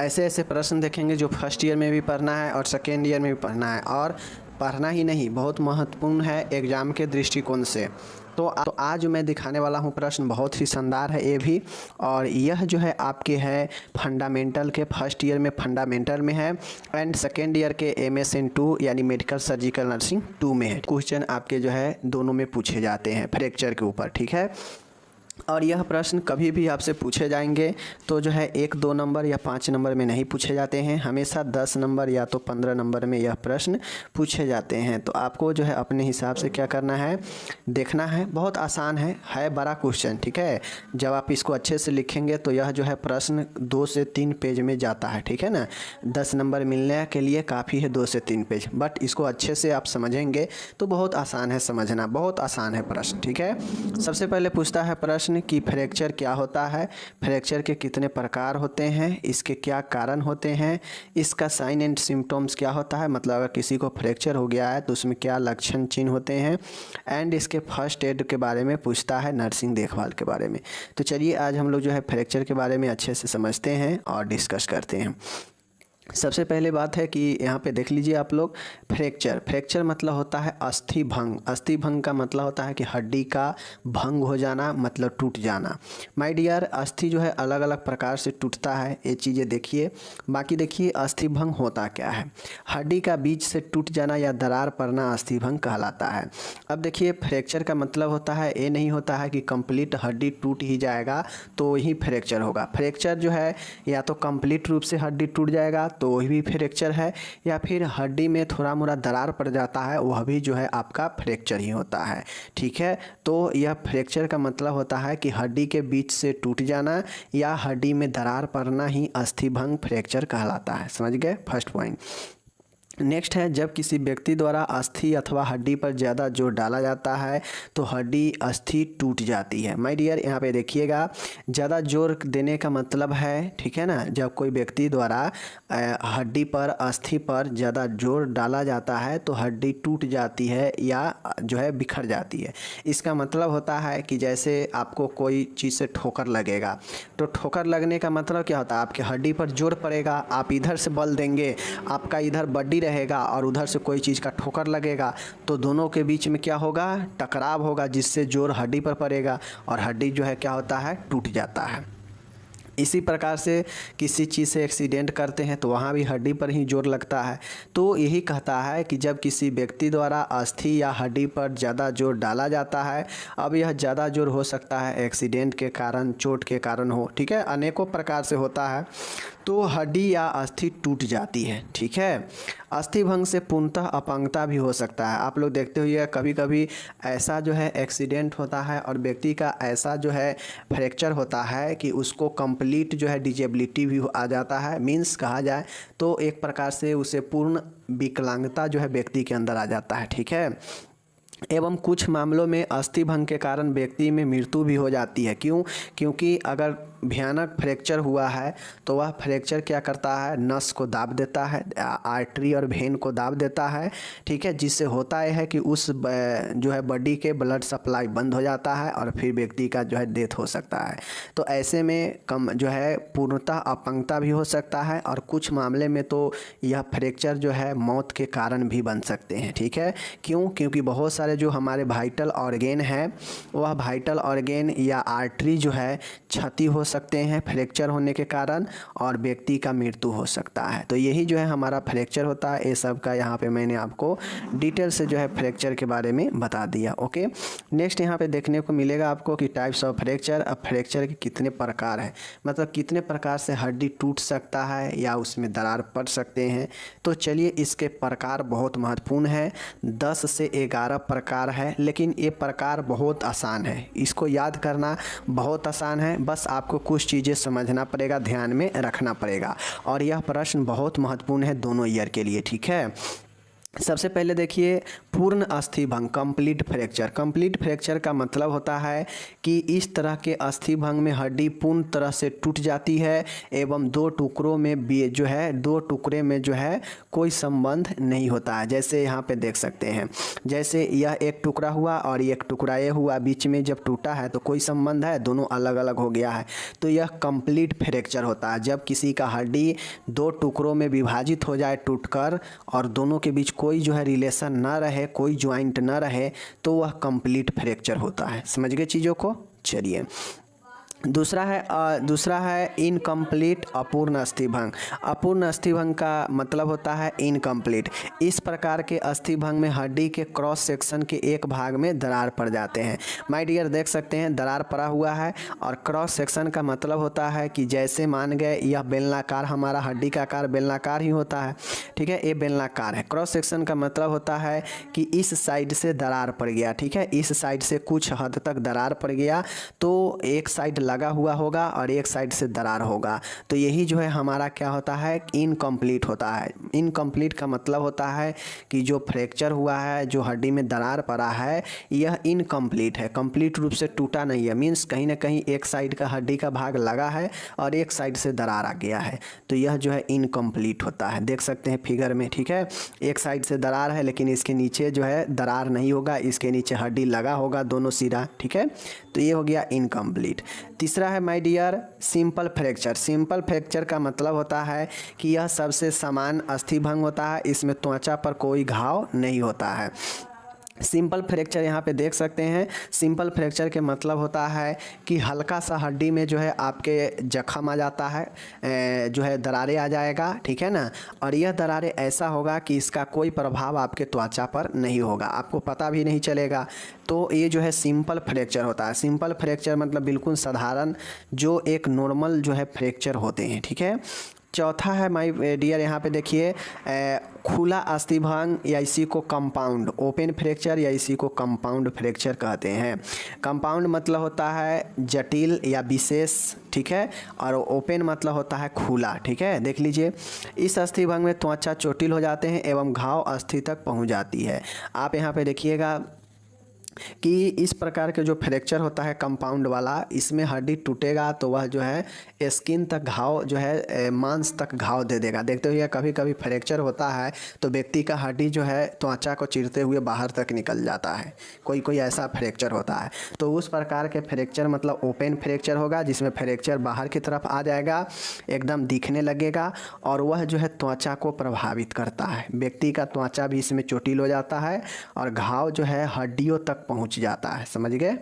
ऐसे ऐसे प्रश्न देखेंगे जो फर्स्ट ईयर में भी पढ़ना है और सेकेंड ईयर में भी पढ़ना है, और पढ़ना ही नहीं, बहुत महत्वपूर्ण है एग्ज़ाम के दृष्टिकोण से। तो आज मैं दिखाने वाला हूँ प्रश्न बहुत ही शानदार है ये भी, और यह जो है आपके है फंडामेंटल के, फर्स्ट ईयर में फंडामेंटल में है एंड सेकेंड ईयर के MSN 2 यानी मेडिकल सर्जिकल नर्सिंग 2 में है। क्वेश्चन आपके जो है दोनों में पूछे जाते हैं फ्रैक्चर के ऊपर, ठीक है। और यह प्रश्न कभी भी आपसे पूछे जाएंगे तो जो है 1, 2 नंबर या 5 नंबर में नहीं पूछे जाते हैं, हमेशा 10 नंबर या तो 15 नंबर में यह प्रश्न पूछे जाते हैं। तो आपको जो है अपने हिसाब से क्या करना है, देखना है। बहुत आसान है बड़ा क्वेश्चन, ठीक है। जब आप इसको अच्छे से लिखेंगे तो यह जो है प्रश्न 2 से 3 पेज में जाता है, ठीक है ना। 10 नंबर मिलने के लिए काफ़ी है 2 से 3 पेज, बट इसको अच्छे से आप समझेंगे तो बहुत आसान है समझना, बहुत आसान है प्रश्न, ठीक है। सबसे पहले पूछता है प्रश्न कि फ्रैक्चर क्या होता है, फ्रैक्चर के कितने प्रकार होते हैं, इसके क्या कारण होते हैं, इसका साइन एंड सिम्टम्स क्या होता है, मतलब अगर किसी को फ्रैक्चर हो गया है तो उसमें क्या लक्षण चिन्ह होते हैं, एंड इसके फर्स्ट एड के बारे में पूछता है, नर्सिंग देखभाल के बारे में। तो चलिए आज हम लोग जो है फ्रैक्चर के बारे में अच्छे से समझते हैं और डिस्कस करते हैं। सबसे पहले बात है कि यहाँ पे देख लीजिए आप लोग, फ्रैक्चर मतलब होता है अस्थि भंग। अस्थि भंग का मतलब होता है कि हड्डी का भंग हो जाना, मतलब टूट जाना। माय डियर, अस्थि जो है अलग अलग प्रकार से टूटता है, ये चीज़ें देखिए। बाकी देखिए अस्थि भंग होता क्या है, हड्डी का बीच से टूट जाना या दरार पड़ना अस्थि भंग कहलाता है। अब देखिए फ्रैक्चर का मतलब होता है, ये नहीं होता है कि कंप्लीट हड्डी टूट ही जाएगा तो ही फ्रैक्चर होगा। फ्रैक्चर जो है या तो कंप्लीट रूप से हड्डी टूट जाएगा तो वही भी फ्रैक्चर है, या फिर हड्डी में थोड़ा मोड़ा दरार पड़ जाता है, वह भी जो है आपका फ्रैक्चर ही होता है, ठीक है। तो यह फ्रैक्चर का मतलब होता है कि हड्डी के बीच से टूट जाना या हड्डी में दरार पड़ना ही अस्थिभंग फ्रैक्चर कहलाता है। समझ गए फर्स्ट पॉइंट। नेक्स्ट है, जब किसी व्यक्ति द्वारा अस्थि अथवा हड्डी पर ज़्यादा जोर डाला जाता है तो हड्डी अस्थि टूट जाती है। माय डियर, यहाँ पे देखिएगा, ज़्यादा जोर देने का मतलब है, ठीक है ना, जब कोई व्यक्ति द्वारा हड्डी पर, अस्थि पर ज़्यादा जोर डाला जाता है तो हड्डी टूट जाती है या जो है बिखर जाती है। इसका मतलब होता है कि जैसे आपको कोई चीज़ से ठोकर लगेगा, तो ठोकर लगने का मतलब क्या होता है, आपके हड्डी पर जोर पड़ेगा, आप इधर से बल देंगे, आपका इधर बड्डी रहेगा और उधर से कोई चीज़ का ठोकर लगेगा, तो दोनों के बीच में क्या होगा, टकराव होगा, जिससे जोर हड्डी पर पड़ेगा और हड्डी जो है क्या होता है, टूट जाता है। इसी प्रकार से किसी चीज़ से एक्सीडेंट करते हैं तो वहाँ भी हड्डी पर ही जोर लगता है। तो यही कहता है कि जब किसी व्यक्ति द्वारा अस्थि या हड्डी पर ज़्यादा जोर डाला जाता है, अब यह ज़्यादा जोर हो सकता है एक्सीडेंट के कारण, चोट के कारण हो, ठीक है, अनेकों प्रकार से होता है, तो हड्डी या अस्थि टूट जाती है, ठीक है। अस्थि भंग से पूर्णतः अपंगता भी हो सकता है। आप लोग देखते हुए कभी कभी ऐसा जो है एक्सीडेंट होता है और व्यक्ति का ऐसा जो है फ्रैक्चर होता है कि उसको कंप्लीट जो है डिजेबिलिटी भी आ जाता है, मीन्स कहा जाए तो एक प्रकार से उसे पूर्ण विकलांगता जो है व्यक्ति के अंदर आ जाता है, ठीक है। एवं कुछ मामलों में अस्थि भंग के कारण व्यक्ति में मृत्यु भी हो जाती है। क्यों? क्योंकि अगर भयानक फ्रैक्चर हुआ है तो वह फ्रैक्चर क्या करता है, नस को दाब देता है, आर्टरी और वेन को दाब देता है, ठीक है, जिससे होता यह है कि उस जो है बॉडी के ब्लड सप्लाई बंद हो जाता है और फिर व्यक्ति का जो है डेथ हो सकता है। तो ऐसे में कम जो है पूर्णतः अपंगता भी हो सकता है, और कुछ मामले में तो यह फ्रैक्चर जो है मौत के कारण भी बन सकते हैं, ठीक है। क्यों? क्योंकि बहुत सारे जो हमारे वाइटल ऑर्गेन है, वह वाइटल ऑर्गेन या आर्टरी जो है क्षति हो सकते हैं फ्रैक्चर होने के कारण, और व्यक्ति का मृत्यु हो सकता है। तो यही जो है हमारा फ्रैक्चर होता है। ये सब का यहाँ पे मैंने आपको डिटेल से जो है फ्रैक्चर के बारे में बता दिया। ओके, नेक्स्ट यहाँ पे देखने को मिलेगा आपको कि टाइप्स ऑफ फ्रैक्चर। अब फ्रैक्चर के कितने प्रकार हैं, मतलब कितने प्रकार से हड्डी टूट सकता है या उसमें दरार पड़ सकते हैं। तो चलिए, इसके प्रकार बहुत महत्वपूर्ण है, 10 से 11 प्रकार है, लेकिन ये प्रकार बहुत आसान है, इसको याद करना बहुत आसान है। बस आपको कुछ चीज़ें समझना पड़ेगा, ध्यान में रखना पड़ेगा, और यह प्रश्न बहुत महत्वपूर्ण है दोनों ईयर के लिए, ठीक है। सबसे पहले देखिए पूर्ण अस्थि भंग, कंप्लीट फ्रैक्चर। कंप्लीट फ्रैक्चर का मतलब होता है कि इस तरह के अस्थि भंग में हड्डी पूर्ण तरह से टूट जाती है एवं दो टुकड़ों में भी जो है, दो टुकड़े में जो है कोई संबंध नहीं होता है। जैसे यहाँ पे देख सकते हैं, जैसे यह एक टुकड़ा हुआ और एक टुकड़ा ये हुआ, बीच में जब टूटा है तो कोई संबंध है, दोनों अलग अलग हो गया है, तो यह कंप्लीट फ्रैक्चर होता है। जब किसी का हड्डी दो टुकड़ों में विभाजित हो जाए टूटकर और दोनों के बीच कोई जो है रिलेशन ना रहे, कोई ज्वाइंट ना रहे, तो वह कंप्लीट फ्रैक्चर होता है। समझ गए चीज़ों को। चलिए दूसरा है इनकम्प्लीट अपूर्ण अस्थिभंग। अपूर्ण अस्थिभंग का मतलब होता है इनकम्प्लीट। इस प्रकार के अस्थिभंग में हड्डी के क्रॉस सेक्शन के एक भाग में दरार पड़ जाते हैं। माय डियर देख सकते हैं दरार पड़ा हुआ है, और क्रॉस सेक्शन का मतलब होता है कि जैसे मान गए यह बेलनाकार, हमारा हड्डी का आकार बेलनाकार ही होता है, ठीक है, ये बेलनाकार है। क्रॉस सेक्शन का मतलब होता है कि इस साइड से दरार पड़ गया, ठीक है, इस साइड से कुछ हद तक दरार पड़ गया, तो एक साइड लगा हुआ होगा और एक साइड से दरार होगा, तो यही जो है हमारा क्या होता है, इनकम्प्लीट होता है। इनकम्प्लीट का मतलब होता है कि जो फ्रैक्चर हुआ है, जो हड्डी में दरार पड़ा है, यह इनकम्प्लीट है, कंप्लीट रूप से टूटा नहीं है। मीन्स कहीं ना कहीं एक साइड का हड्डी का भाग लगा है और एक साइड से दरार आ गया है, तो यह जो है इनकम्प्लीट होता है। देख सकते हैं फिगर में, ठीक है, एक साइड से दरार है लेकिन इसके नीचे जो है दरार नहीं होगा, इसके नीचे हड्डी लगा होगा दोनों सिरा, ठीक है, तो ये हो गया इनकम्प्लीट। तीसरा है my dear simple fracture. Simple fracture का मतलब होता है कि यह सबसे समान अस्थिभंग होता है, इसमें त्वचा पर कोई घाव नहीं होता है। सिंपल फ्रैक्चर यहाँ पे देख सकते हैं, सिंपल फ्रैक्चर के मतलब होता है कि हल्का सा हड्डी में जो है आपके जख्म आ जाता है, जो है दरारें आ जाएगा, ठीक है ना, और यह दरारें ऐसा होगा कि इसका कोई प्रभाव आपके त्वचा पर नहीं होगा, आपको पता भी नहीं चलेगा, तो ये जो है सिंपल फ्रैक्चर होता है। सिंपल फ्रैक्चर मतलब बिल्कुल साधारण, जो एक नॉर्मल जो है फ्रैक्चर होते हैं, ठीक है। चौथा है माय डियर, यहाँ पे देखिए खुला अस्थिभंग, या इसी को कंपाउंड ओपन फ्रैक्चर या इसी को कंपाउंड फ्रैक्चर कहते हैं। कंपाउंड मतलब होता है जटिल या विशेष, ठीक है, और ओपन मतलब होता है खुला, ठीक है। देख लीजिए इस अस्थिभंग में त्वचा चोटिल हो जाते हैं एवं घाव अस्थि तक पहुँच जाती है। आप यहाँ पे देखिएगा कि इस प्रकार के जो फ्रैक्चर होता है कंपाउंड वाला, इसमें हड्डी टूटेगा तो वह जो है स्किन तक घाव, जो है मांस तक घाव दे देगा। देखते हुए कभी कभी फ्रैक्चर होता है तो व्यक्ति का हड्डी जो है त्वचा को चीरते हुए बाहर तक निकल जाता है, कोई कोई ऐसा फ्रैक्चर होता है, तो उस प्रकार के फ्रैक्चर मतलब ओपन फ्रैक्चर होगा, जिसमें फ्रैक्चर बाहर की तरफ आ जाएगा, एकदम दिखने लगेगा, और वह जो है त्वचा को प्रभावित करता है, व्यक्ति का त्वचा भी इसमें चोटिल हो जाता है और घाव जो है हड्डियों तक पहुंच जाता है। समझ गए,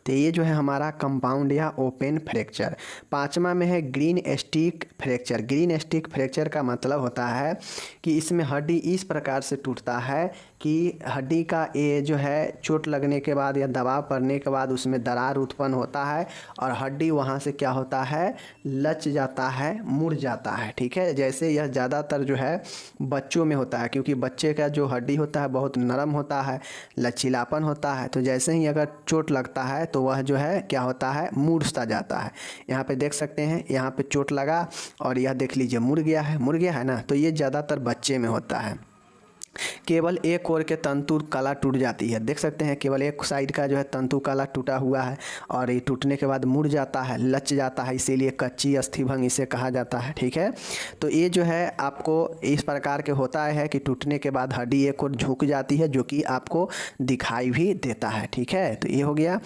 तो ये जो है हमारा कंपाउंड या ओपन फ्रैक्चर। पांचवा में है green stick fracture. Green stick fracture का मतलब होता है कि इसमें हड्डी इस प्रकार से टूटता है कि हड्डी का ये जो है चोट लगने के बाद या दबाव पड़ने के बाद उसमें दरार उत्पन्न होता है और हड्डी वहाँ से क्या होता है, लच जाता है, मुड़ जाता है, ठीक है। जैसे यह ज़्यादातर जो है बच्चों में होता है, क्योंकि बच्चे का जो हड्डी होता है बहुत नरम होता है, लचीलापन होता है, तो जैसे ही अगर चोट लगता है तो वह जो है क्या होता है, मुड़ सा जाता है। यहाँ पे देख सकते हैं, यहाँ पे चोट लगा और यह देख लीजिए मुड़ गया है ना, तो ये ज़्यादातर बच्चे में होता है। केवल एक ओर के तंतु कला टूट जाती है, देख सकते हैं केवल एक साइड का जो है तंतु कला टूटा हुआ है और ये टूटने के बाद मुड़ जाता है, लच जाता है, इसीलिए कच्ची अस्थिभंग इसे कहा जाता है, ठीक है। तो ये जो है आपको इस प्रकार के होता है कि टूटने के बाद हड्डी एक ओर झुक जाती है, जो कि आपको दिखाई भी देता है, ठीक है। तो ये हो गया।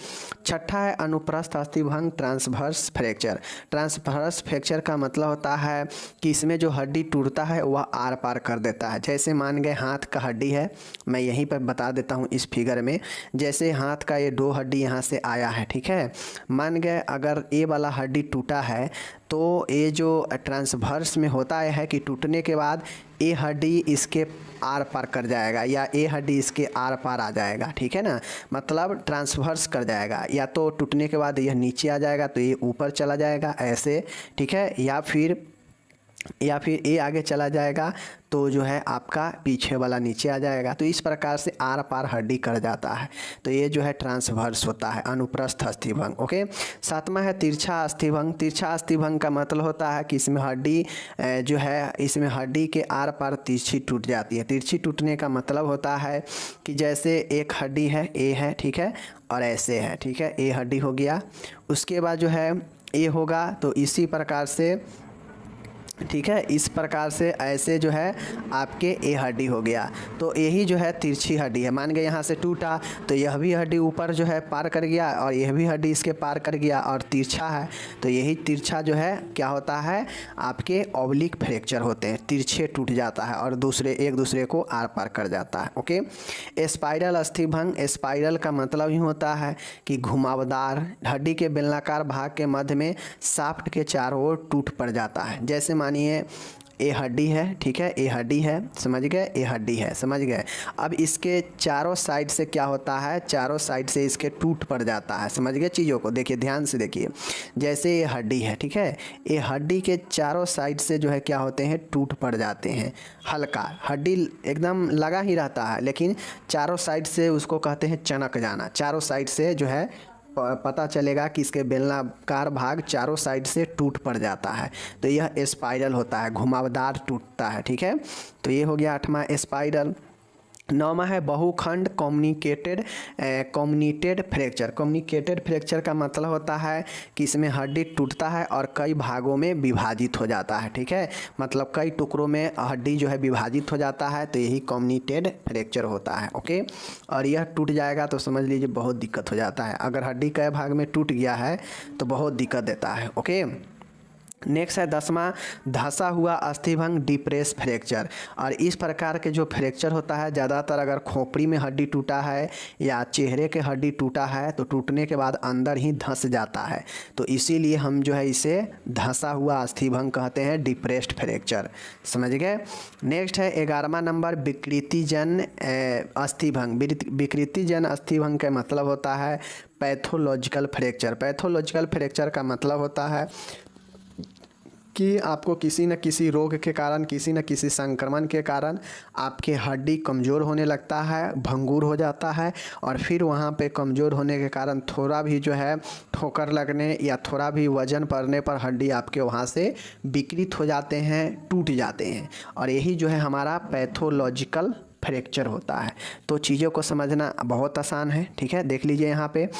छठा है अनुप्रस्थ अस्थिभंग ट्रांसवर्स फ्रैक्चर। ट्रांसवर्स फ्रैक्चर का मतलब होता है कि इसमें जो हड्डी टूटता है वह आर पार कर देता है। जैसे मान गए हाथ का हड्डी है, मैं यहीं पर बता देता हूँ इस फिगर में, जैसे हाथ का ये दो हड्डी यहाँ से आया है, ठीक है। मान गए अगर ये वाला हड्डी टूटा है तो ये जो ट्रांसवर्स में होता है कि टूटने के बाद ये हड्डी इसके आर पार कर जाएगा या ये हड्डी इसके आर पार आ जाएगा, ठीक है ना, मतलब ट्रांसवर्स कर जाएगा। या तो टूटने के बाद यह नीचे आ जाएगा तो ये ऊपर चला जाएगा ऐसे, ठीक है, या फिर या फिर ए आगे चला जाएगा तो जो है आपका पीछे वाला नीचे आ जाएगा। तो इस प्रकार से आर पार हड्डी कट जाता है, तो ये जो है ट्रांसवर्स होता है, अनुप्रस्थ अस्थिभंग। ओके, सातवां है तिरछा अस्थिभंग। तिरछा अस्थिभंग का मतलब होता है कि इसमें हड्डी जो है, इसमें हड्डी के आर पार तिरछी टूट जाती है। तिरछी टूटने का मतलब होता है कि जैसे एक हड्डी है, ए है, ठीक है, और ऐसे है, ठीक है, ए हड्डी हो गया, उसके बाद जो है ए होगा, तो इसी प्रकार से, ठीक है, इस प्रकार से ऐसे जो है आपके ए हड्डी हो गया, तो यही जो है तिरछी हड्डी है। मान गए यहाँ से टूटा तो यह भी हड्डी ऊपर जो है पार कर गया और यह भी हड्डी इसके पार कर गया और तिरछा है, तो यही तिरछा जो है क्या होता है, आपके ऑब्लिक फ्रैक्चर होते हैं, तिरछे टूट जाता है और एक दूसरे को आर पार कर जाता है। Okay, spiral अस्थिभंग। स्पाइरल का मतलब ही होता है कि घुमावदार, हड्डी के बेलनाकार भाग के मध्य में शाफ्ट के चारों ओर टूट पड़ जाता है। जैसे मानिए ए हड्डी है, ठीक है, ए हड्डी है, समझ गए, ए हड्डी है, समझ गए। अब इसके चारों साइड से क्या होता है, चारों साइड से इसके टूट पड़ जाता है, समझ गए चीज़ों को। देखिए ध्यान से देखिए, जैसे ये हड्डी है, ठीक है, ये हड्डी के चारों साइड से जो है क्या होते हैं, टूट पड़ जाते हैं। हल्का हड्डी एकदम लगा ही रहता है, लेकिन चारों साइड से उसको कहते हैं चनक जाना। चारों साइड से जो है पता चलेगा कि इसके बेलनाकार भाग चारों साइड से टूट पड़ जाता है, तो यह स्पाइरल होता है, घुमावदार टूटता है, ठीक है। तो ये हो गया 8वां स्पाइरल। 9वां है बहुखंड कम्युनिटेड फ्रैक्चर। कम्युनिकेटेड फ्रैक्चर का मतलब होता है कि इसमें हड्डी टूटता है और कई भागों में विभाजित हो जाता है, ठीक है, मतलब कई टुकड़ों में हड्डी जो है विभाजित हो जाता है, तो यही कम्युनिटेड फ्रैक्चर होता है। ओके, और यह टूट जाएगा तो समझ लीजिए बहुत दिक्कत हो जाता है। अगर हड्डी कई भाग में टूट गया है तो बहुत दिक्कत देता है। ओके, नेक्स्ट है 10वां धंसा हुआ अस्थिभंग डिप्रेस फ्रैक्चर। और इस प्रकार के जो फ्रैक्चर होता है, ज़्यादातर अगर खोपड़ी में हड्डी टूटा है या चेहरे के हड्डी टूटा है तो टूटने के बाद अंदर ही धंस जाता है, तो इसीलिए हम जो है इसे धंसा हुआ अस्थिभंग कहते हैं, डिप्रेस्ड फ्रैक्चर, समझ गए। नेक्स्ट है 11वां नंबर विकृतिजन अस्थिभंग। विकृतिजन अस्थिभंग का मतलब होता है पैथोलॉजिकल फ्रैक्चर। पैथोलॉजिकल फ्रैक्चर का मतलब होता है कि आपको किसी न किसी रोग के कारण, किसी न किसी संक्रमण के कारण आपके हड्डी कमज़ोर होने लगता है, भंगुर हो जाता है, और फिर वहाँ पे कमज़ोर होने के कारण थोड़ा भी जो है ठोकर लगने या थोड़ा भी वजन पड़ने पर हड्डी आपके वहाँ से विकृत हो जाते हैं, टूट जाते हैं, और यही जो है हमारा पैथोलॉजिकल फ्रैक्चर होता है। तो चीज़ों को समझना बहुत आसान है, ठीक है। देख लीजिए यहाँ पे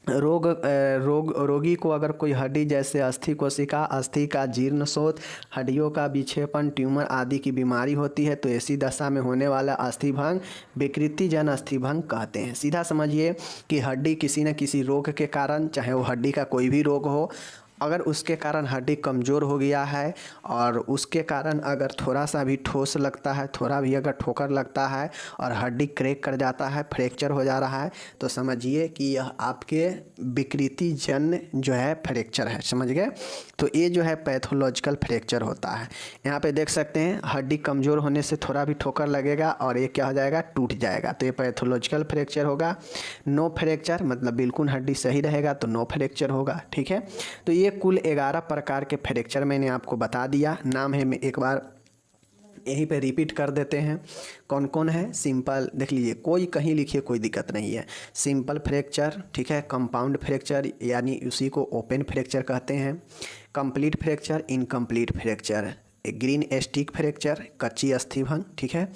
रोगी को अगर कोई हड्डी जैसे अस्थि कोशिका, अस्थि का जीर्ण शोथ, हड्डियों का विक्षेपण, ट्यूमर आदि की बीमारी होती है तो ऐसी दशा में होने वाला अस्थिभंग विकृतिजन अस्थिभंग कहते हैं। सीधा समझिए कि हड्डी किसी न किसी रोग के कारण, चाहे वो हड्डी का कोई भी रोग हो, अगर उसके कारण हड्डी कमज़ोर हो गया है और उसके कारण अगर थोड़ा सा भी ठोस लगता है, थोड़ा भी अगर ठोकर लगता है और हड्डी क्रैक कर जाता है, फ्रैक्चर हो जा रहा है, तो समझिए कि यह आपके विकृतिजन जो है फ्रैक्चर है, समझ गए। तो ये जो है पैथोलॉजिकल फ्रैक्चर होता है। यहाँ पे देख सकते हैं हड्डी कमज़ोर होने से थोड़ा भी ठोकर लगेगा और ये क्या हो जाएगा, टूट जाएगा, तो ये पैथोलॉजिकल फ्रैक्चर होगा। नो फ्रैक्चर मतलब बिल्कुल हड्डी सही रहेगा तो नो फ्रैक्चर होगा, ठीक है। तो ये कुल 11 प्रकार के फ्रैक्चर मैंने आपको बता दिया। नाम है, मैं एक बार यहीं पे रिपीट कर देते हैं कौन कौन है। सिंपल देख लीजिए, कोई कहीं लिखिए, कोई दिक्कत नहीं है। सिंपल फ्रैक्चर, ठीक है, कंपाउंड फ्रैक्चर यानी उसी को ओपन फ्रैक्चर कहते हैं, complete fracture, incomplete fracture, green stick fracture, कच्ची अस्थिभंग, ठीक है।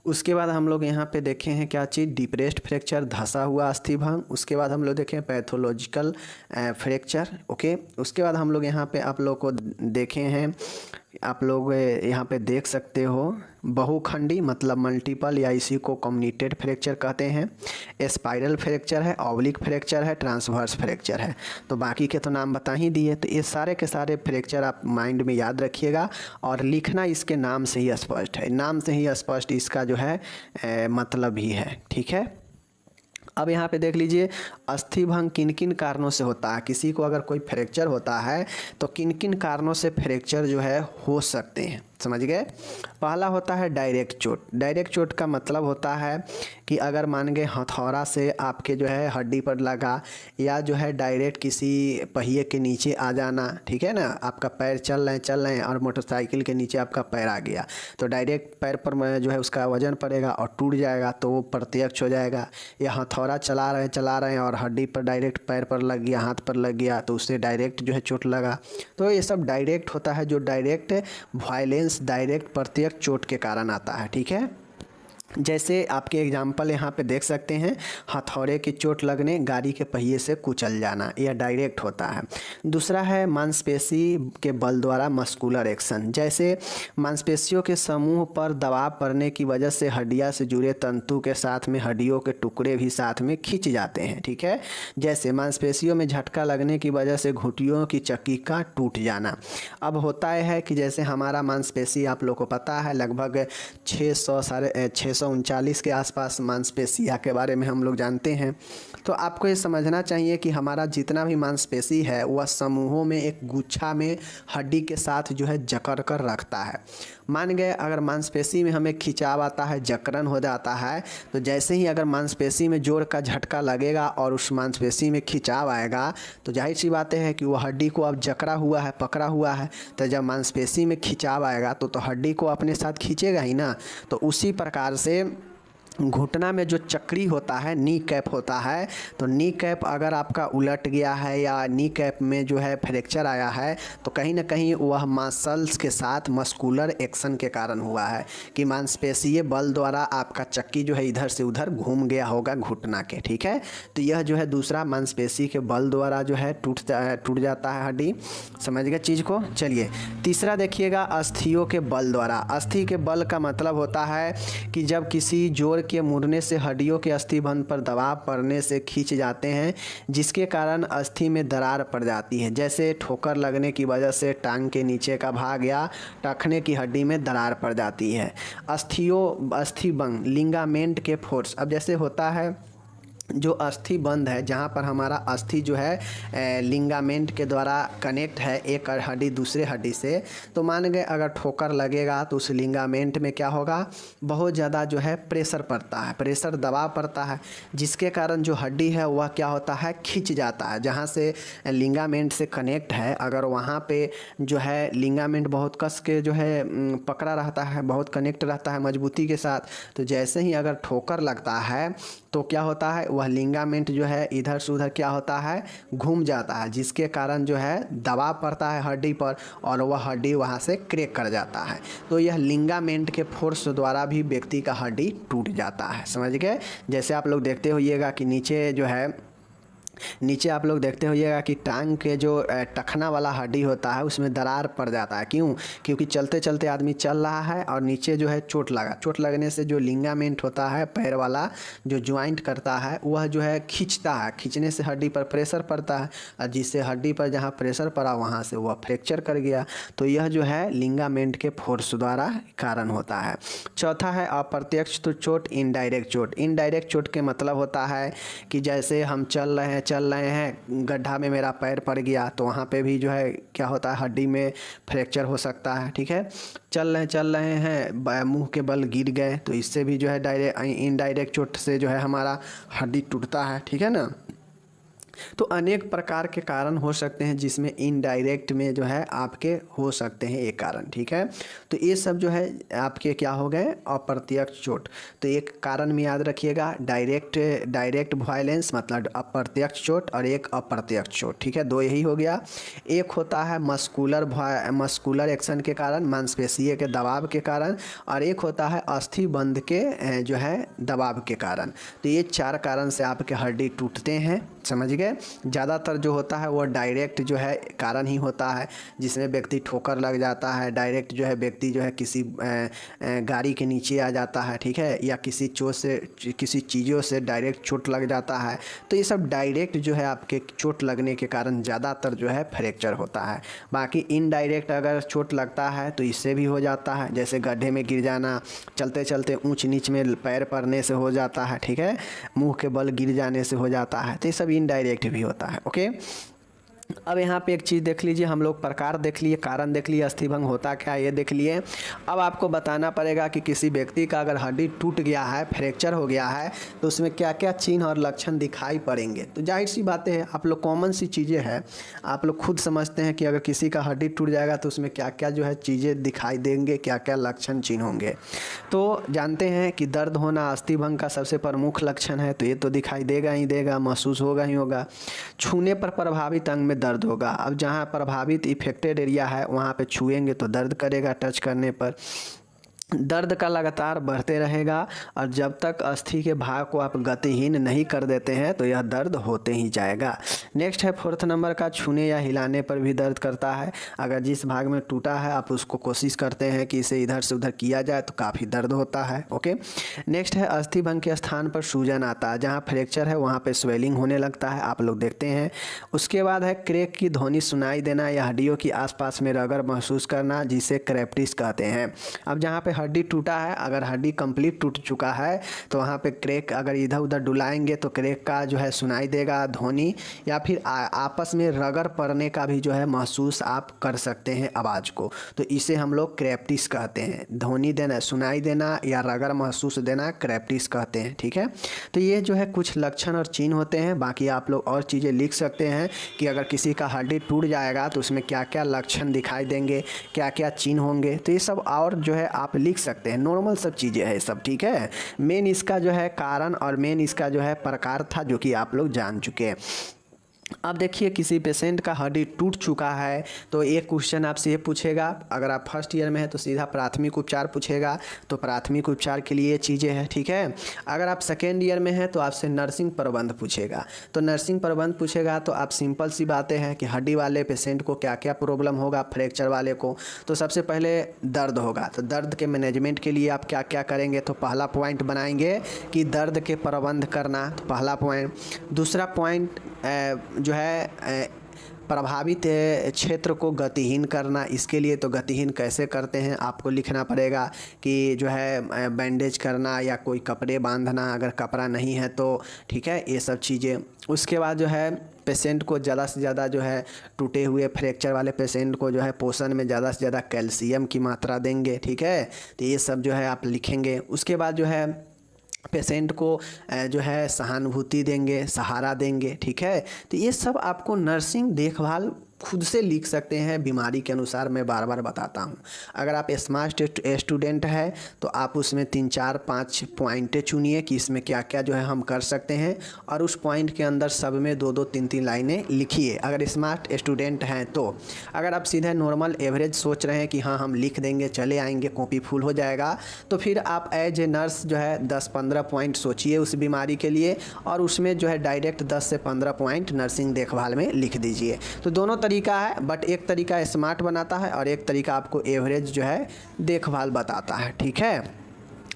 उसके बाद हम लोग यहाँ पे देखे हैं क्या चीज़, डिप्रेस्ड फ्रैक्चर, धंसा हुआ अस्थिभंग। उसके बाद हम लोग देखें पैथोलॉजिकल फ्रैक्चर, ओके। उसके बाद हम लोग यहाँ पे आप लोग को देखे हैं, आप लोग यहाँ पे देख सकते हो बहुखंडी मतलब मल्टीपल, या इसी को कम्युनिटेड फ्रैक्चर कहते हैं। स्पाइरल फ्रैक्चर है, ऑब्लिक फ्रैक्चर है, ट्रांसवर्स फ्रैक्चर है। तो बाकी के तो नाम बता ही दिए। तो ये सारे के सारे फ्रैक्चर आप माइंड में याद रखिएगा और लिखना इसके नाम से ही स्पष्ट है, नाम से ही स्पष्ट इसका जो है मतलब ही है, ठीक है। अब यहाँ पे देख लीजिए अस्थिभंग किन किन कारणों से होता है। किसी को अगर कोई फ्रैक्चर होता है तो किन किन कारणों से फ्रैक्चर जो है हो सकते हैं, समझ गए। पहला होता है डायरेक्ट चोट। डायरेक्ट चोट का मतलब होता है कि अगर मान गए हथौड़ा से आपके जो है हड्डी पर लगा, या जो है डायरेक्ट किसी पहिए के नीचे आ जाना, ठीक है ना, आपका पैर चल रहे हैं और मोटरसाइकिल के नीचे आपका पैर आ गया, तो डायरेक्ट पैर पर जो है उसका वजन पड़ेगा और टूट जाएगा, तो वो प्रत्यक्ष हो जाएगा। या हथौड़ा चला रहे हैं और हड्डी पर डायरेक्ट पैर पर लग गया, हाथ पर लग गया, तो उससे डायरेक्ट जो है चोट लगा। तो ये सब डायरेक्ट होता है, जो डायरेक्ट वायलेंस, डायरेक्ट प्रत्यक्ष चोट के कारण आता है, ठीक है। जैसे आपके एग्जाम्पल यहाँ पे देख सकते हैं, हथौड़े की चोट लगने, गाड़ी के पहिए से कुचल जाना, यह डायरेक्ट होता है। दूसरा है मांसपेशी के बल द्वारा मस्कुलर एक्शन। जैसे मांसपेशियों के समूह पर दबाव पड़ने की वजह से हड्डियाँ से जुड़े तंतु के साथ में हड्डियों के टुकड़े भी साथ में खींच जाते हैं, ठीक है। जैसे मांसपेशियों में झटका लगने की वजह से घुटियों की चक्की का टूट जाना। अब होता है कि जैसे हमारा मांसपेशी आप लोग को पता है लगभग 639 के आसपास मांसपेशियाँ के बारे में हम लोग जानते हैं। तो आपको ये समझना चाहिए कि हमारा जितना भी मांसपेशी है वह समूहों में एक गुच्छा में हड्डी के साथ जो है जकड़ कर रखता है। मान गए अगर मांसपेशी में हमें खिंचाव आता है, जकड़न हो जाता है, तो जैसे ही अगर मांसपेशी में जोर का झटका लगेगा और उस मांसपेशी में खिंचाव आएगा, तो जाहिर सी बात है कि वह हड्डी को अब जकड़ा हुआ है, पकड़ा हुआ है, तो जब मांसपेशी में खिंचाव आएगा तो हड्डी को अपने साथ खींचेगा ही ना। तो उसी प्रकार से घुटना में जो चक्री होता है, नी कैप होता है, तो नी कैप अगर आपका उलट गया है या नी कैप में जो है फ्रैक्चर आया है, तो कहीं ना कहीं वह मसल्स के साथ मस्कुलर एक्शन के कारण हुआ है कि मांसपेशीय बल द्वारा आपका चक्की जो है इधर से उधर घूम गया होगा घुटना के, ठीक है। तो यह जो है दूसरा मांसपेशी के बल द्वारा जो है टूट जाता है हड्डी। समझ गए चीज़ को। चलिए तीसरा देखिएगा, अस्थियों के बल द्वारा। अस्थि के बल का मतलब होता है कि जब किसी जोड़ के मुड़ने से हड्डियों के अस्थिबंध पर दबाव पड़ने से खींच जाते हैं, जिसके कारण अस्थि में दरार पड़ जाती है। जैसे ठोकर लगने की वजह से टांग के नीचे का भाग या टखने की हड्डी में दरार पड़ जाती है। अस्थिबंध लिगामेंट के फोर्स। अब जैसे होता है जो अस्थि बंध है, जहाँ पर हमारा अस्थि जो है लिगामेंट के द्वारा कनेक्ट है एक हड्डी दूसरे हड्डी से, तो मान गए अगर ठोकर लगेगा तो उस लिगामेंट में क्या होगा, बहुत ज़्यादा जो है प्रेशर पड़ता है, प्रेशर दबाव पड़ता है, जिसके कारण जो हड्डी है वह क्या होता है, खिंच जाता है। जहाँ से लिगामेंट से कनेक्ट है, अगर वहाँ पे जो है लिगामेंट बहुत कस के जो है पकड़ा रहता है, बहुत कनेक्ट रहता है मजबूती के साथ, तो जैसे ही अगर ठोकर लगता है तो क्या होता है, वह लिगामेंट जो है इधर से उधर क्या होता है, घूम जाता है, जिसके कारण जो है दबाव पड़ता है हड्डी पर और वह हड्डी वहाँ से क्रैक कर जाता है। तो यह लिगामेंट के फोर्स द्वारा भी व्यक्ति का हड्डी टूट जाता है। समझ गए। जैसे आप लोग देखते होइएगा कि नीचे आप लोग देखते होइएगा कि टांग के जो टखना वाला हड्डी होता है उसमें दरार पड़ जाता है। क्यों? क्योंकि चलते चलते आदमी चल रहा है और नीचे जो है चोट लगने से जो लिगामेंट होता है पैर वाला जो ज्वाइंट करता है वह जो है खींचता है, खींचने से हड्डी पर प्रेशर पड़ता है और जिससे हड्डी पर जहाँ प्रेशर पड़ा वहाँ से वह फ्रैक्चर कर गया। तो यह जो है लिगामेंट के फोर्स द्वारा कारण होता है। चौथा है अप्रत्यक्ष चोट, इनडायरेक्ट चोट। इनडायरेक्ट चोट के मतलब होता है कि जैसे हम चल रहे हैं, गड्ढा में मेरा पैर पड़ गया, तो वहाँ पे भी जो है क्या होता है, हड्डी में फ्रैक्चर हो सकता है, ठीक है। चल रहे हैं, मुंह के बल गिर गए, तो इससे भी जो है इनडायरेक्ट चोट से जो है हमारा हड्डी टूटता है, ठीक है ना। तो अनेक प्रकार के कारण हो सकते हैं जिसमें इनडायरेक्ट में जो है आपके हो सकते हैं एक कारण, ठीक है। तो ये सब जो है आपके हो गए अप्रत्यक्ष चोट। तो एक कारण में याद रखिएगा, डायरेक्ट वायलेंस मतलब अप्रत्यक्ष चोट और एक अप्रत्यक्ष चोट, ठीक है, दो यही हो गया। एक होता है मस्कुलर एक्शन के कारण, मांसपेशीय के दबाव के कारण, और एक होता है अस्थि बंध के जो है दबाव के कारण। तो ये चार कारण से आपके हड्डी टूटते हैं। समझ गए। ज़्यादातर जो होता है वो डायरेक्ट जो है कारण ही होता है, जिसमें व्यक्ति ठोकर लग जाता है, डायरेक्ट जो है व्यक्ति जो है किसी गाड़ी के नीचे आ जाता है, ठीक है, या किसी चीज़ों से डायरेक्ट चोट लग जाता है। तो ये सब डायरेक्ट जो है आपके चोट लगने के कारण ज़्यादातर जो है फ्रैक्चर होता है। बाकी इनडायरेक्ट अगर चोट लगता है तो इससे भी हो जाता है, जैसे गड्ढे में गिर जाना, चलते चलते ऊंच नीच में पैर पड़ने से हो जाता है, ठीक है, मुंह के बल गिर जाने से हो जाता है। तो ये सब इनडायरेक्ट भी होता है। ओके, अब यहाँ पे एक चीज़ देख लीजिए, हम लोग प्रकार देख लिए, कारण देख लिए, अस्थिभंग होता क्या ये देख लिए। अब आपको बताना पड़ेगा कि किसी व्यक्ति का अगर हड्डी टूट गया है, फ्रैक्चर हो गया है, तो उसमें क्या क्या चिन्ह और लक्षण दिखाई पड़ेंगे। तो जाहिर सी बातें हैं, आप लोग कॉमन सी चीज़ें हैं, आप लोग खुद समझते हैं कि अगर किसी का हड्डी टूट जाएगा तो उसमें क्या क्या जो है चीज़ें दिखाई देंगे, क्या क्या लक्षण चिन्ह होंगे। तो जानते हैं कि दर्द होना अस्थिभंग का सबसे प्रमुख लक्षण है, तो ये तो दिखाई देगा ही देगा, महसूस होगा ही होगा। छूने पर प्रभावित अंग में दर्द होगा। अब जहाँ प्रभावित इफेक्टेड एरिया है वहाँ पे छुएंगे तो दर्द करेगा टच करने पर। दर्द का लगातार बढ़ते रहेगा और जब तक अस्थि के भाग को आप गतिहीन नहीं कर देते हैं तो यह दर्द होते ही जाएगा। नेक्स्ट है 4th नंबर का, छूने या हिलाने पर भी दर्द करता है। अगर जिस भाग में टूटा है आप उसको कोशिश करते हैं कि इसे इधर से उधर किया जाए तो काफ़ी दर्द होता है। ओके, नेक्स्ट है अस्थिभंग के स्थान पर सूजन आता है। जहाँ फ्रैक्चर है वहाँ पर स्वेलिंग होने लगता है, आप लोग देखते हैं। उसके बाद है क्रैक की ध्वनि सुनाई देना या हड्डियों की आसपास में रगड़ महसूस करना, जिसे क्रेप्टिस कहते हैं। अब जहाँ पे हड्डी टूटा है, अगर हड्डी कंप्लीट टूट चुका है तो वहाँ पे क्रैक अगर इधर उधर डुलाएंगे तो क्रैक का जो है सुनाई देगा ध्वनि, या फिर आपस में रगड़ पड़ने का भी जो है महसूस आप कर सकते हैं आवाज़ को। तो इसे हम लोग क्रेप्टिस कहते हैं। ध्वनि देना, सुनाई देना या रगड़ महसूस देना क्रेप्टिस कहते हैं। ठीक है, तो ये जो है कुछ लक्षण और चिन्ह होते हैं। बाकी आप लोग और चीज़ें लिख सकते हैं कि अगर किसी का हड्डी टूट जाएगा तो उसमें क्या क्या लक्षण दिखाई देंगे, क्या क्या चिन्ह होंगे, तो ये सब और जो है आप लिख सकते हैं। नॉर्मल सब चीज़ें हैं सब। ठीक है, मेन इसका जो है कारण और मेन इसका जो है प्रकार था जो कि आप लोग जान चुके हैं। अब देखिए, किसी पेशेंट का हड्डी टूट चुका है तो एक क्वेश्चन आपसे ये पूछेगा, अगर आप फर्स्ट ईयर में हैं तो सीधा प्राथमिक उपचार पूछेगा, तो प्राथमिक उपचार के लिए ये चीज़ें हैं। ठीक है, अगर आप सेकेंड ईयर में हैं तो आपसे नर्सिंग प्रबंध पूछेगा, तो नर्सिंग प्रबंध पूछेगा तो आप सिंपल सी बातें हैं कि हड्डी वाले पेशेंट को क्या क्या प्रॉब्लम होगा, फ्रैक्चर वाले को तो सबसे पहले दर्द होगा। तो दर्द के मैनेजमेंट के लिए आप क्या क्या करेंगे, तो पहला पॉइंट बनाएंगे कि दर्द के प्रबंध करना, तो पहला पॉइंट। दूसरा पॉइंट जो है प्रभावित क्षेत्र को गतिहीन करना। इसके लिए तो गतिहीन कैसे करते हैं आपको लिखना पड़ेगा कि जो है बैंडेज करना या कोई कपड़े बांधना, अगर कपड़ा नहीं है तो। ठीक है, ये सब चीज़ें। उसके बाद जो है पेशेंट को ज़्यादा से ज़्यादा जो है टूटे हुए फ्रैक्चर वाले पेशेंट को जो है पोषण में ज़्यादा से ज़्यादा कैल्शियम की मात्रा देंगे। ठीक है, तो ये सब जो है आप लिखेंगे। उसके बाद जो है पेशेंट को जो है सहानुभूति देंगे, सहारा देंगे। ठीक है, तो ये सब आपको नर्सिंग देखभाल खुद से लिख सकते हैं बीमारी के अनुसार। मैं बार बार बताता हूँ, अगर आप स्मार्ट स्टूडेंट है तो आप उसमें 3 4 5 पॉइंटें चुनिए कि इसमें क्या क्या जो है हम कर सकते हैं, और उस पॉइंट के अंदर सब में 2 2 3 3 लाइनें लिखिए अगर स्मार्ट स्टूडेंट हैं तो। अगर आप सीधे नॉर्मल एवरेज सोच रहे हैं कि हाँ हम लिख देंगे चले आएंगे, कॉपी फुल हो जाएगा, तो फिर आप एज ए नर्स जो है 10-15 पॉइंट सोचिए उस बीमारी के लिए, और उसमें जो है डायरेक्ट 10 से 15 पॉइंट नर्सिंग देखभाल में लिख दीजिए। तो दोनों तरीका है, बट एक तरीका स्मार्ट बनाता है और एक तरीका आपको एवरेज जो है देखभाल बताता है। ठीक है,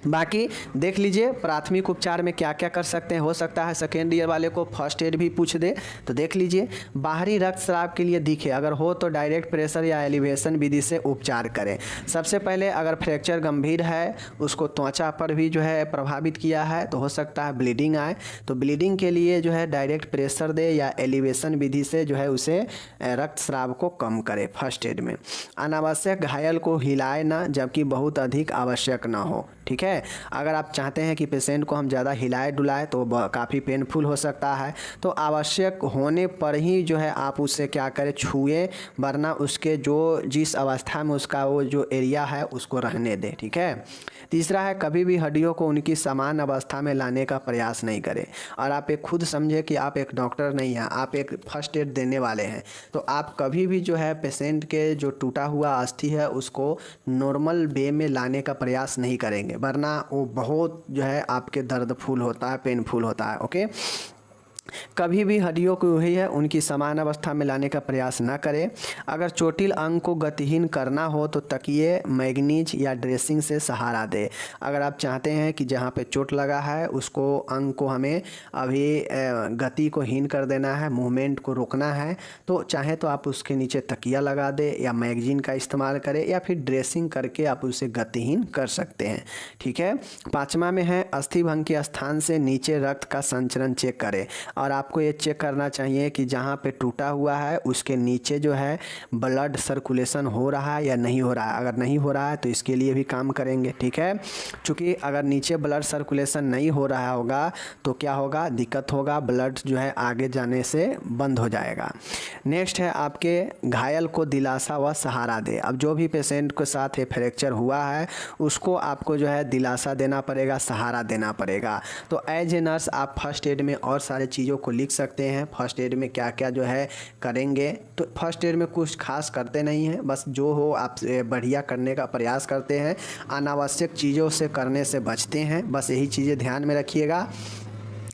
बाकी देख लीजिए प्राथमिक उपचार में क्या क्या कर सकते हैं। हो सकता है सेकेंड ईयर वाले को फर्स्ट एड भी पूछ दे, तो देख लीजिए। बाहरी रक्तस्राव के लिए दिखे, अगर हो तो डायरेक्ट प्रेशर या एलिवेशन विधि से उपचार करें। सबसे पहले अगर फ्रैक्चर गंभीर है, उसको त्वचा पर भी जो है प्रभावित किया है, तो हो सकता है ब्लीडिंग आए, तो ब्लीडिंग के लिए जो है डायरेक्ट प्रेशर दे या एलिवेशन विधि से जो है उसे रक्तस्राव को कम करे फर्स्ट एड में। अनावश्यक घायल को हिलाए ना, जबकि बहुत अधिक आवश्यक ना हो। ठीक है, अगर आप चाहते हैं कि पेशेंट को हम ज़्यादा हिलाए डुलाए तो काफ़ी पेनफुल हो सकता है, तो आवश्यक होने पर ही जो है आप उससे क्या करें, छुए, वरना उसके जो जिस अवस्था में उसका वो जो एरिया है उसको रहने दें। ठीक है, तीसरा है कभी भी हड्डियों को उनकी समान अवस्था में लाने का प्रयास नहीं करें। और आप एक खुद समझे कि आप एक डॉक्टर नहीं हैं, आप एक फर्स्ट एड देने वाले हैं, तो आप कभी भी जो है पेशेंट के जो टूटा हुआ अस्थि है उसको नॉर्मल वे में लाने का प्रयास नहीं करेंगे, वरना वो बहुत जो है आपके दर्दफुल होता है, पेनफुल होता है। ओके, कभी भी हड्डियों को हुई है उनकी समान अवस्था में लाने का प्रयास न करें। अगर चोटिल अंग को गतिहीन करना हो तो तकिए, मैगनीज या ड्रेसिंग से सहारा दें। अगर आप चाहते हैं कि जहाँ पे चोट लगा है उसको अंग को हमें अभी गति को हीन कर देना है, मूवमेंट को रोकना है, तो चाहे तो आप उसके नीचे तकिया लगा दें या मैगजीन का इस्तेमाल करें, या फिर ड्रेसिंग करके आप उसे गतिहीन कर सकते हैं। ठीक है, 5वां में है अस्थिभंग के स्थान से नीचे रक्त का संचरण चेक करें। और आपको ये चेक करना चाहिए कि जहाँ पे टूटा हुआ है उसके नीचे जो है ब्लड सर्कुलेशन हो रहा है या नहीं हो रहा है। अगर नहीं हो रहा है तो इसके लिए भी काम करेंगे, ठीक है। चूँकि अगर नीचे ब्लड सर्कुलेशन नहीं हो रहा होगा तो क्या होगा, दिक्कत होगा, ब्लड जो है आगे जाने से बंद हो जाएगा। नेक्स्ट है आपके घायल को दिलासा व सहारा दे। अब जो भी पेशेंट के साथ ये फ्रैक्चर हुआ है उसको आपको जो है दिलासा देना पड़ेगा, सहारा देना पड़ेगा। तो एज ए नर्स आप फर्स्ट एड में और सारे चीज़ों को लिख सकते हैं। फर्स्ट एड में क्या क्या जो है करेंगे, तो फर्स्ट एड में कुछ खास करते नहीं हैं, बस जो हो आप बढ़िया करने का प्रयास करते हैं, अनावश्यक चीज़ों से करने से बचते हैं, बस यही चीज़ें ध्यान में रखिएगा।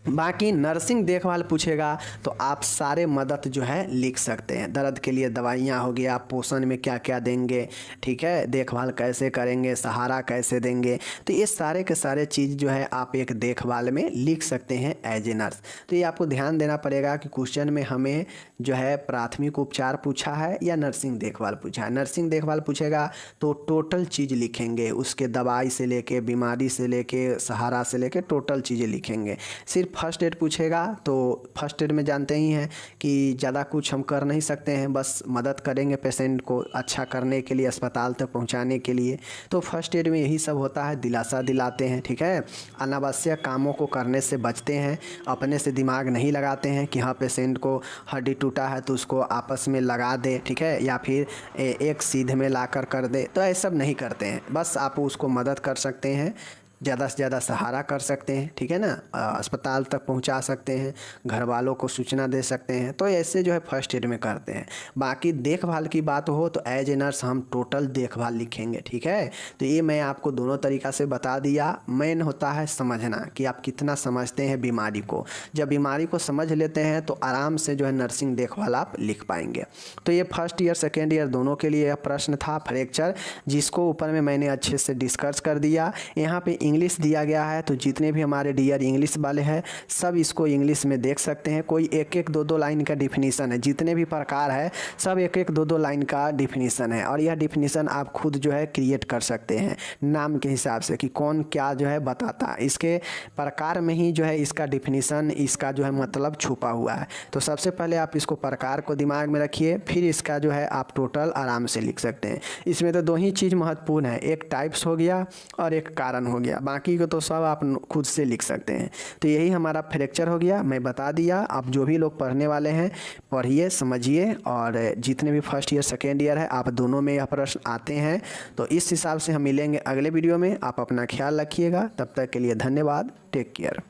बाकी नर्सिंग देखभाल पूछेगा तो आप सारे मदद जो है लिख सकते हैं। दर्द के लिए दवाइयाँ हो गया, पोषण में क्या क्या देंगे, ठीक है, देखभाल कैसे करेंगे, सहारा कैसे देंगे, तो ये सारे के सारे चीज़ जो है आप एक देखभाल में लिख सकते हैं एज ए नर्स। तो ये आपको ध्यान देना पड़ेगा कि क्वेश्चन में हमें जो है प्राथमिक उपचार पूछा है या नर्सिंग देखभाल पूछा है। नर्सिंग देखभाल पूछेगा तो टोटल चीज़ लिखेंगे, उसके दवाई से लेके, बीमारी से लेके, सहारा से लेके टोटल चीज़ें लिखेंगे। सिर्फ फर्स्ट एड पूछेगा तो फर्स्ट एड में जानते ही हैं कि ज़्यादा कुछ हम कर नहीं सकते हैं, बस मदद करेंगे पेशेंट को अच्छा करने के लिए, अस्पताल तक पहुंचाने के लिए। तो फर्स्ट एड में यही सब होता है, दिलासा दिलाते हैं, ठीक है। अनावश्यक कामों को करने से बचते हैं, अपने से दिमाग नहीं लगाते हैं कि हाँ पेशेंट को हड्डी टूटा है तो उसको आपस में लगा दे, ठीक है, या फिर एक सीधे में ला कर दे, तो ऐसा सब नहीं करते हैं। बस आप उसको मदद कर सकते हैं, ज़्यादा से ज़्यादा सहारा कर सकते हैं, ठीक है ना, अस्पताल तक पहुंचा सकते हैं, घर वालों को सूचना दे सकते हैं। तो ऐसे जो है फर्स्ट एड में करते हैं। बाकी देखभाल की बात हो तो एज ए नर्स हम टोटल देखभाल लिखेंगे, ठीक है। तो ये मैं आपको दोनों तरीक़ा से बता दिया। मेन होता है समझना कि आप कितना समझते हैं बीमारी को। जब बीमारी को समझ लेते हैं तो आराम से जो है नर्सिंग देखभाल आप लिख पाएंगे। तो ये फर्स्ट ईयर सेकेंड ईयर दोनों के लिए प्रश्न था फ्रैक्चर, जिसको ऊपर में मैंने अच्छे से डिस्कस कर दिया। यहाँ पे इंग्लिश दिया गया है तो जितने भी हमारे डियर इंग्लिश वाले हैं सब इसको इंग्लिश में देख सकते हैं। कोई एक एक दो दो लाइन का डिफिनीसन है, जितने भी प्रकार है सब एक एक दो दो लाइन का डिफिनीसन है, और यह डिफिनीसन आप खुद जो है क्रिएट कर सकते हैं नाम के हिसाब से कि कौन क्या जो है बताता है। इसके प्रकार में ही जो है इसका डिफिनीसन, इसका जो है मतलब छुपा हुआ है। तो सबसे पहले आप इसको प्रकार को दिमाग में रखिए, फिर इसका जो है आप टोटल आराम से लिख सकते हैं। इसमें तो दो ही चीज़ महत्वपूर्ण है, एक टाइप्स हो गया और एक कारण हो गया, बाकी को तो सब आप खुद से लिख सकते हैं। तो यही हमारा फ्रैक्चर हो गया, मैं बता दिया। आप जो भी लोग पढ़ने वाले हैं पढ़िए, समझिए, और जितने भी फर्स्ट ईयर सेकेंड ईयर है आप दोनों में यह प्रश्न आते हैं। तो इस हिसाब से हम मिलेंगे अगले वीडियो में। आप अपना ख्याल रखिएगा, तब तक के लिए धन्यवाद, टेक केयर।